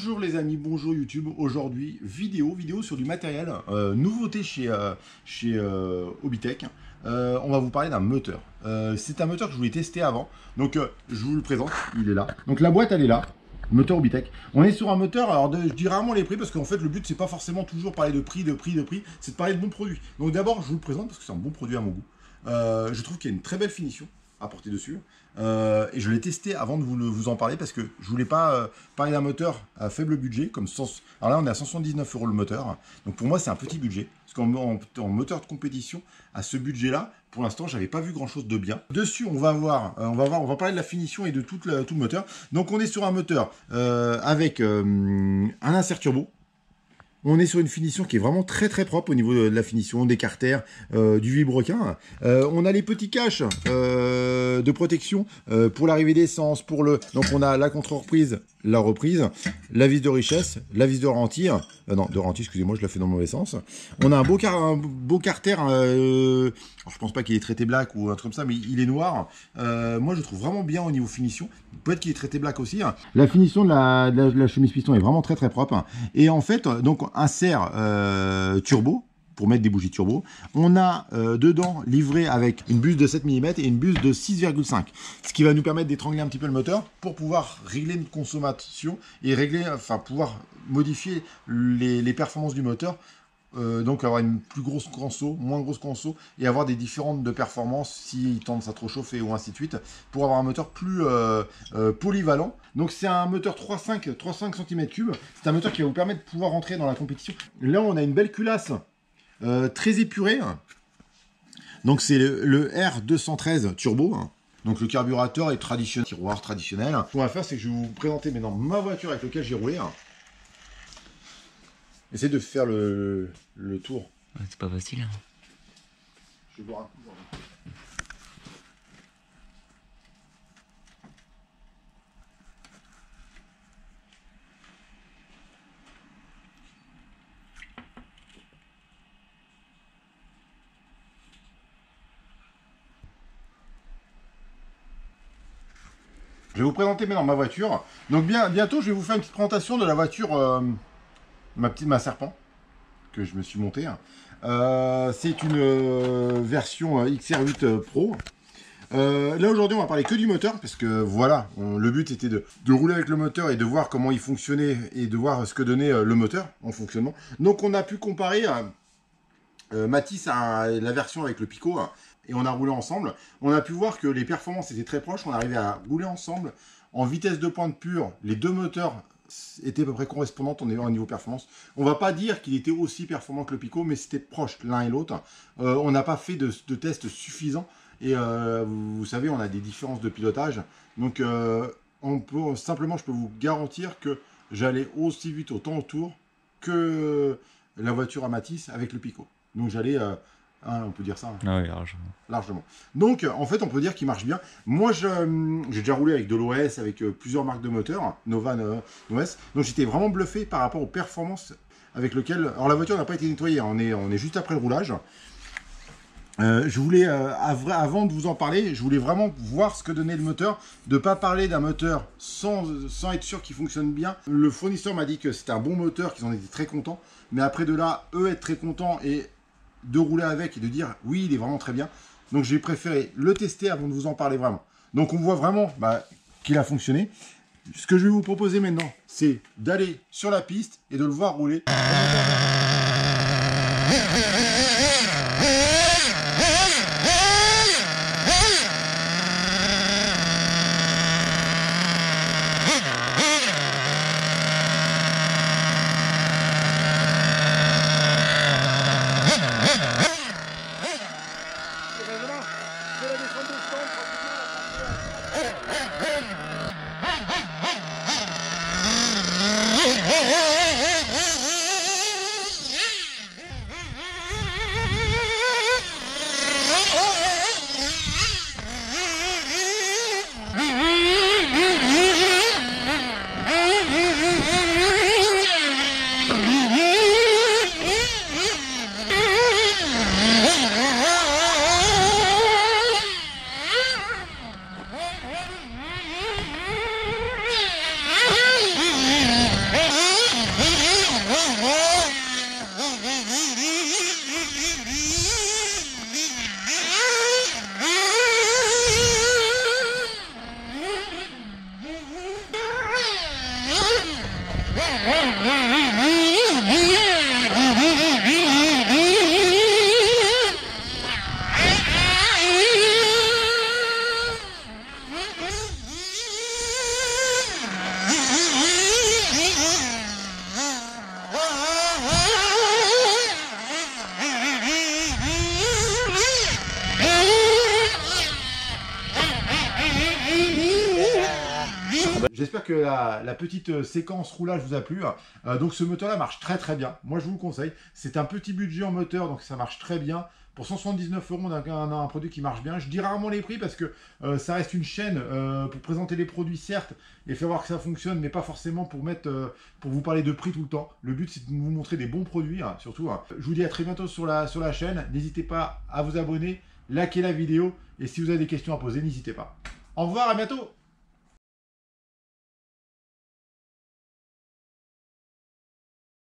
Bonjour les amis, bonjour YouTube. Aujourd'hui, vidéo sur du matériel, nouveauté chez Hobbytech. On va vous parler d'un moteur. C'est un moteur que je voulais tester avant, donc je vous le présente, il est là. Donc la boîte elle est là, moteur Hobbytech. On est sur un moteur, alors je dis rarement les prix parce qu'en fait le but c'est pas forcément toujours parler de prix, c'est de parler de bons produits. Donc d'abord je vous le présente parce que c'est un bon produit à mon goût. Je trouve qu'il y a une très belle finition à porter dessus. Et je l'ai testé avant de vous en parler parce que je voulais pas parler d'un moteur à faible budget comme alors là on est à 179 € le moteur, donc pour moi c'est un petit budget parce qu'en moteur de compétition à ce budget là pour l'instant j'avais pas vu grand chose de bien dessus. On va parler de la finition et de tout le moteur. Donc on est sur un moteur avec un insert turbo. On est sur une finition qui est vraiment très propre au niveau de la finition, des carters, du vilebrequin. On a les petits caches de protection pour l'arrivée d'essence, donc on a la contre-reprise, la reprise, la vis de richesse, la vis de ralenti. Non, de ralenti, excusez-moi, je la fais dans le mauvais sens. On a un beau carter, alors je pense pas qu'il est traité black ou un truc comme ça, mais il est noir. Moi je le trouve vraiment bien au niveau finition. Peut-être qu'il est traité black aussi. La finition de la chemise piston est vraiment très propre. Et en fait, donc insert turbo pour mettre des bougies turbo. On a dedans livré avec une buse de 7 mm et une buse de 6,5, ce qui va nous permettre d'étrangler un petit peu le moteur pour pouvoir régler notre consommation et pouvoir modifier les performances du moteur. Donc avoir une plus grosse conso, moins grosse conso, et avoir des différentes de performances s'il tendance à trop chauffer ou ainsi de suite, pour avoir un moteur plus polyvalent. Donc c'est un moteur 3,5 cm3, c'est un moteur qui va vous permettre de pouvoir rentrer dans la compétition. Là on a une belle culasse très épurée, donc c'est le R213 turbo. Donc le carburateur est traditionnel, tiroir traditionnel. Ce qu'on va faire c'est que je vais vous présenter maintenant ma voiture avec laquelle j'ai roulé. Essayez de faire le tour. Ouais, c'est pas facile. Hein. Je vais boire un coup. Je vais vous présenter maintenant ma voiture. Donc bientôt je vais vous faire une petite présentation de la voiture, ma Serpent, que je me suis monté. C'est une version XR8 Pro. Là aujourd'hui on va parler que du moteur parce que voilà, le but était de rouler avec le moteur et de voir comment il fonctionnait et de voir ce que donnait le moteur en fonctionnement. Donc on a pu comparer Matisse à la version avec le Pico et on a roulé ensemble. On a pu voir que les performances étaient très proches, on arrivait à rouler ensemble. En vitesse de pointe pure, les deux moteurs étaient à peu près correspondantes au niveau performance. On va pas dire qu'il était aussi performant que le Pico, mais c'était proche l'un et l'autre. On n'a pas fait de tests suffisants. Et vous savez, on a des différences de pilotage. Donc, simplement, je peux vous garantir que j'allais aussi vite autant autour que la voiture à Matisse avec le Pico. Donc, j'allais, on peut dire ça. Ah oui, largement. Donc, en fait, on peut dire qu'il marche bien. Moi, j'ai déjà roulé avec de l'OS, avec plusieurs marques de moteurs, Nova, OS. Donc, j'étais vraiment bluffé par rapport aux performances avec lesquelles... Alors, la voiture n'a pas été nettoyée, on est juste après le roulage. Je voulais, avant de vous en parler, je voulais vraiment voir ce que donnait le moteur, de ne pas parler d'un moteur sans être sûr qu'il fonctionne bien. Le fournisseur m'a dit que c'était un bon moteur, qu'ils en étaient très contents, mais après de là, eux être très contents et de rouler avec et de dire oui, il est vraiment très bien. Donc j'ai préféré le tester avant de vous en parler vraiment. Donc on voit vraiment qu'il a fonctionné. Ce que je vais vous proposer maintenant, c'est d'aller sur la piste et de le voir rouler. J'espère que la petite séquence roulage vous a plu. Donc ce moteur-là marche très très bien. Moi je vous le conseille. C'est un petit budget en moteur, donc ça marche très bien. Pour 179 €, on a un produit qui marche bien. Je dis rarement les prix parce que ça reste une chaîne pour présenter les produits, certes, et faire voir que ça fonctionne, mais pas forcément pour vous parler de prix tout le temps. Le but, c'est de vous montrer des bons produits, surtout. Je vous dis à très bientôt sur la chaîne. N'hésitez pas à vous abonner, liker la vidéo, et si vous avez des questions à poser, n'hésitez pas. Au revoir, à bientôt!